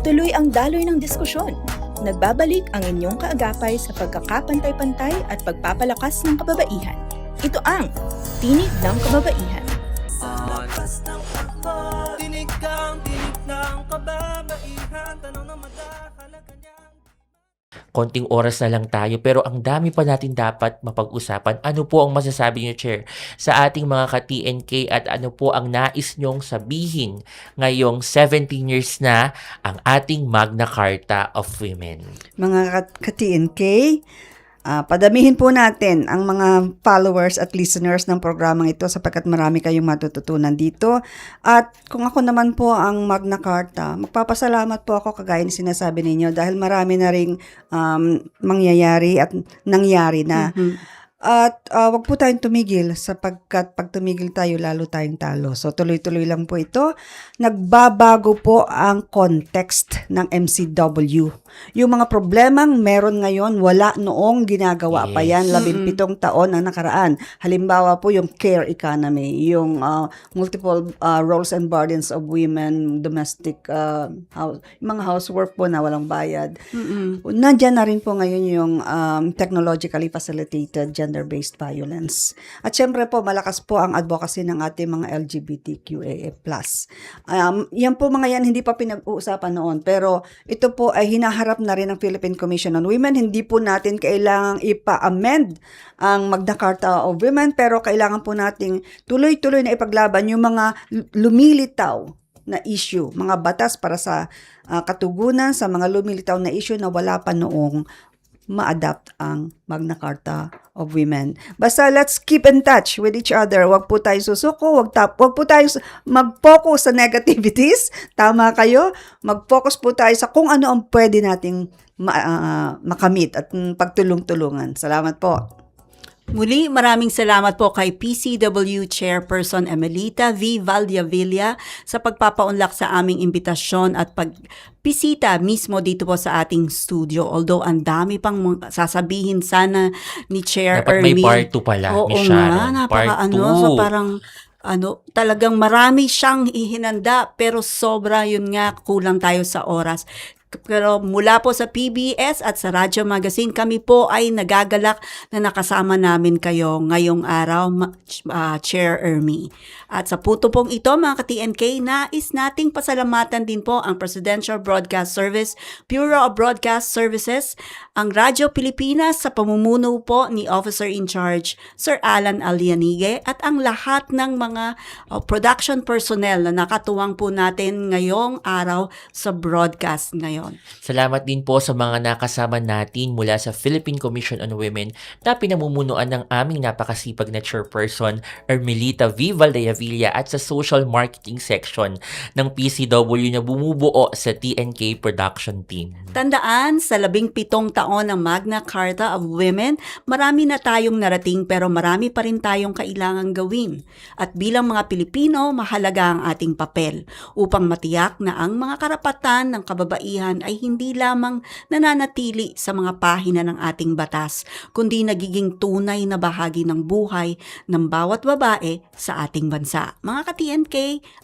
Tuloy ang daloy ng diskusyon. Nagbabalik ang inyong kaagapay sa pagkakapantay-pantay at pagpapalakas ng kababaihan. Ito ang Tinig ng Kababaihan. Lakas ng takbo, tinig kang tinig ng kababaihan. Tanong na madahalaga niyang Konting oras na lang tayo pero ang dami pa natin dapat mapag-usapan. Ano po ang masasabi niyo, Chair, sa ating mga ka-TNK at ano po ang nais niyong sabihin ngayong 17 years na ang ating Magna Carta of Women? Mga ka-TNK, padamihin po natin ang mga followers at listeners ng programang ito sapagkat marami kayong matututunan dito. At kung ako naman po ang Magna Carta, magpapasalamat po ako kagaya ng sinasabi ninyo dahil marami na ring mangyayari at nangyari na. At wag po tayong tumigil sapagkat pag tumigil tayo, lalo tayong talo. So tuloy-tuloy lang po ito. Nagbabago po ang context ng MCW. Yung mga problemang meron ngayon, wala noong ginagawa pa yan, 17 taon ang nakaraan. Halimbawa po yung care economy, yung multiple roles and burdens of women, domestic, mga housework po na walang bayad. Nandiyan na rin po ngayon yung technologically facilitated gender-based violence. At syempre po, malakas po ang advocacy ng ating mga LGBTQIA+. Yan po mga yan, hindi pa pinag-uusapan noon. Pero ito po ay hinaharap na rin ng Philippine Commission on Women. Hindi po natin kailangang ipa-amend ang Magna Carta of Women, pero kailangan po nating tuloy-tuloy na ipaglaban yung mga lumilitaw na issue, mga batas para sa katugunan sa mga lumilitaw na issue na wala pa noong ma-adapt ang Magna Carta of Women. Basta let's keep in touch with each other. Wag po tayo susuko, wag po tayo mag-focus sa negativities. Tama kayo. Mag-focus po tayo sa kung ano ang pwede nating makamit at pagtulong-tulungan. Salamat po. Muli, maraming salamat po kay PCW Chairperson Emelita V. Valdiavilla sa pagpapaunlak sa aming imbitasyon at pagpisita mismo dito po sa ating studio. Although ang dami pang sasabihin sana ni Chair Dapat may Ermi. part 2 pala, Oo Miss nga, Sharon. Part 2. So parang talagang marami siyang ihinanda pero sobra yun nga, kulang tayo sa oras. Pero mula po sa PBS at sa Radyo Magazine, kami po ay nagagalak na nakasama namin kayo ngayong araw, Chair Ermi. At sa puto pong ito, mga ka-TNK, nais nating pasalamatan din po ang Presidential Broadcast Service, Bureau of Broadcast Services, ang Radyo Pilipinas sa pamumuno po ni Officer in Charge, Sir Alan Alianige, at ang lahat ng mga production personnel na nakatuwang po natin ngayong araw sa broadcast ngayon. ngayon. Salamat din po sa mga nakasama natin mula sa Philippine Commission on Women na pinamumunuan ng aming napakasipag na chairperson, Ermelita V. Valdayavilla, at sa social marketing section ng PCW na bumubuo sa TNK production team. Tandaan, sa 17 taon ng Magna Carta of Women, marami na tayong narating pero marami pa rin tayong kailangang gawin. At bilang mga Pilipino, mahalaga ang ating papel upang matiyak na ang mga karapatan ng kababaihan ay hindi lamang nananatili sa mga pahina ng ating batas, kundi nagiging tunay na bahagi ng buhay ng bawat babae sa ating bansa. Mga ka-TNK,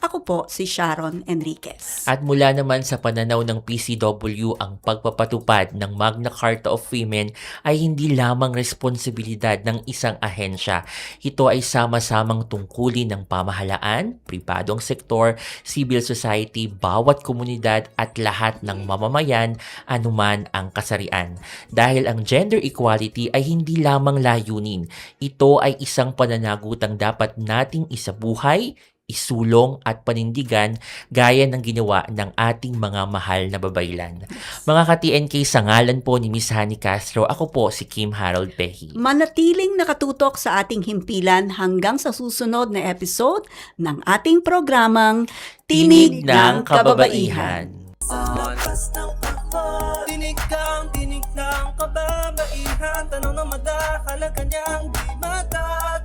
ako po si Sharon Enriquez. At mula naman sa pananaw ng PCW, ang pagpapatupad ng Magna Carta of Women ay hindi lamang responsibilidad ng isang ahensya. Ito ay sama-samang tungkulin ng pamahalaan, pribadong sektor, civil society, bawat komunidad at lahat ng mamamayan, anuman ang kasarian. Dahil ang gender equality ay hindi lamang layunin, ito ay isang pananagutang dapat nating isabuhay, isulong at panindigan gaya ng ginawa ng ating mga mahal na babaylan. Mga ka-TNK, sa ngalan po ni Miss Honey Castro, ako po si Kim Harold Pehi. Manatiling nakatutok sa ating himpilan hanggang sa susunod na episode ng ating programang Tinig ng Kababaihan. Tinig ng kababaihan, tanong na madahalaga niyang di mata.